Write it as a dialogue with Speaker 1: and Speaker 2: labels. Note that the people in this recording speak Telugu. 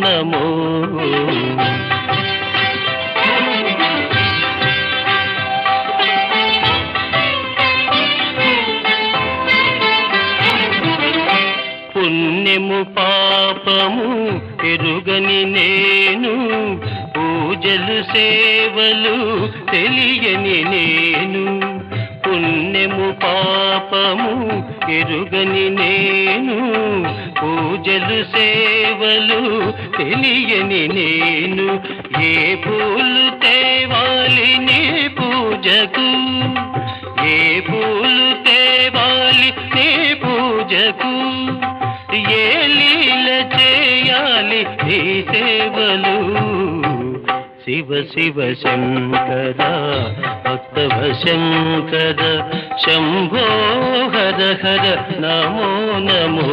Speaker 1: నమో పుణ్యము పాపము ఎరుగని నేను, పూజలు సేవలు తెలియని నేను. పుణ్యము పాపము ఎరుగని నేను, పూజలు సేవలు తెలియని నేను. ఏ పూలు తేవాలి నీ పూజకు, ఏ పూలు తేవాలి నీ పూజకు, ఏ లీల చేయాలి నీ సేవలు. శివ శివ శంకర భక్తవ శంకర, శంభో హర హర నమో నమో.